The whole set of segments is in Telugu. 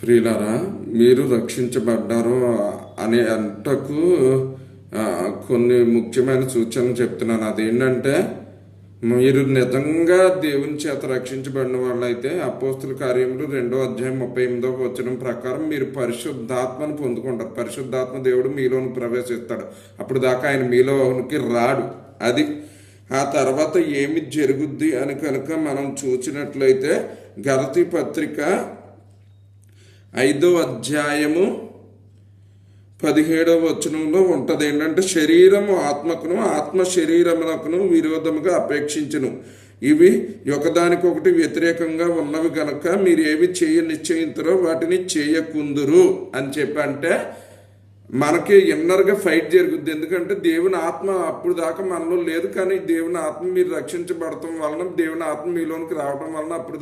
ప్రియులారా, మీరు రక్షించబడ్డారు అనే అంటకు కొన్ని ముఖ్యమైన సూచనలు చెప్తున్నాను. అదేంటంటే, మీరు నిజంగా దేవుని చేత రక్షించబడిన వాళ్ళైతే అపోస్తుల కార్యములు 2:38 ప్రకారం మీరు పరిశుద్ధాత్మను పొందుకుంటారు. పరిశుద్ధాత్మ దేవుడు మీలోని ప్రవేశిస్తాడు. అప్పుడు దాకా ఆయన మీలోనికి రాడు. అది ఆ తర్వాత ఏమి జరుగుద్ది అని కనుక మనం చూసినట్లయితే గలతీ పత్రిక 5:17 ఉంటుంది. ఏంటంటే, శరీరము ఆత్మకును ఆత్మ శరీరమునకును విరోధముగా అపేక్షించును. ఇవి ఒకదానికొకటి వ్యతిరేకంగా ఉన్నవి గనక మీరు ఏవి నిశ్చయించరో వాటిని చేయకుందురు అని చెప్పి అంటే మనకి ఇన్నర్గా ఫైట్ జరుగుద్ది. ఎందుకంటే దేవుని ఆత్మ అప్పుడు దాకా మనలో లేదు, కానీ దేవుని ఆత్మ మీరు రక్షించబడటం వలన, దేవుని ఆత్మ మీలోనికి రావడం వలన అప్పుడు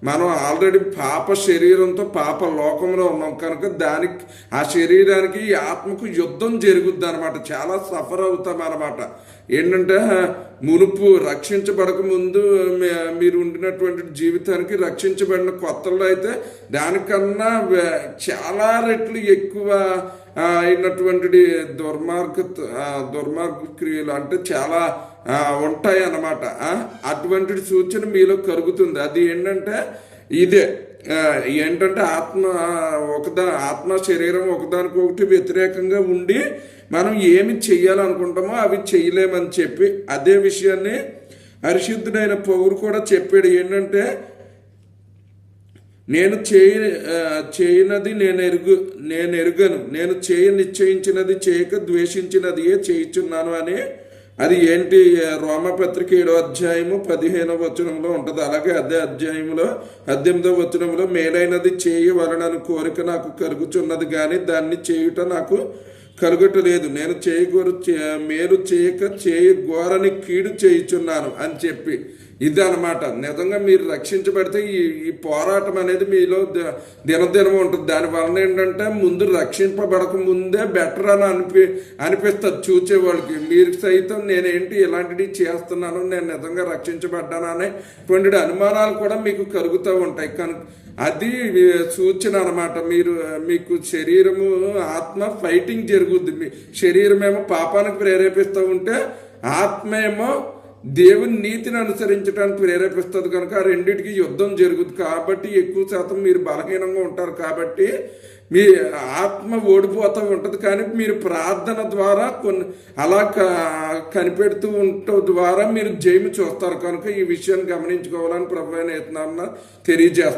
మనం ఆల్రెడీ పాప శరీరంతో పాప లోకంలో ఉన్నాం కనుక దానికి ఆ శరీరానికి ఈ ఆత్మకు యుద్ధం జరుగుద్ది అనమాట. చాలా సఫర్ అవుతాం అనమాట. ఏంటంటే, మునుపు రక్షించబడక ముందు మీరు ఉండినటువంటి జీవితానికి రక్షించబడిన కొత్తలో అయితే దానికన్నా చాలా రెట్లు ఎక్కువ అయినటువంటి దుర్మార్గ క్రియలు అంటే చాలా ఉంటాయి అన్నమాట. అటువంటి సూచన మీలో కలుగుతుంది. అది ఏంటంటే ఇదే ఏంటంటే ఆత్మ శరీరం ఒకదానికొకటి వ్యతిరేకంగా ఉండి మనం ఏమి చెయ్యాలనుకుంటామో అవి చేయలేమని చెప్పి అదే విషయాన్ని పరిశుద్ధుడైన పౌలు కూడా చెప్పాడు. ఏంటంటే, నేను చేయనది నేను ఎరుగను, నేను నిశ్చయించినది చేయక ద్వేషించినది చేయుచున్నాను అని. అది ఏంటి? రోమపత్రిక 7:15 ఉంటుంది. అలాగే అదే అధ్యాయంలో 18 మేలైనది చేయవలనని కోరిక నాకు కలుగుచున్నది, కానీ దాన్ని చేయుట నాకు కలుగటలేదు. నేను మేలు చేయక చేయగోరని కీడు చేయుచున్నాను అని చెప్పి ఇది అనమాట. నిజంగా మీరు రక్షించబడితే ఈ పోరాటం అనేది మీలో దినదినం ఉంటుంది. దానివలన ఏంటంటే, ముందు రక్షింపబడక ముందే బెటర్ అని అనిపిస్తుంది చూసేవాళ్ళకి. మీరు సైతం నేనేంటి ఇలాంటివి చేస్తున్నాను, నేను నిజంగా రక్షించబడ్డాను అనేటువంటి అనుమానాలు కూడా మీకు కలుగుతూ ఉంటాయి. కనుక అది సూచన అనమాట. మీకు శరీరము ఆత్మ ఫైటింగ్ జరుగుద్ది. మీ శరీరమేమో పాపానికి ప్రేరేపిస్తూ ఉంటే ఆత్మ ఏమో దేవుని నీతిని అనుసరించడానికి ప్రేరేపిస్తుంది. కనుక ఆ రెండింటికి యుద్ధం జరుగుతుంది. కాబట్టి ఎక్కువ శాతం మీరు బలహీనంగా ఉంటారు. కాబట్టి మీ ఆత్మ ఓడిపోతూ ఉంటుంది. కానీ మీరు ప్రార్థన ద్వారా అలా కనిపెడుతూ ఉండటం ద్వారా మీరు జయము చూస్తారు. కనుక ఈ విషయాన్ని గమనించుకోవాలని ప్రభువైన యేసునామమున తెలియజేస్తారు.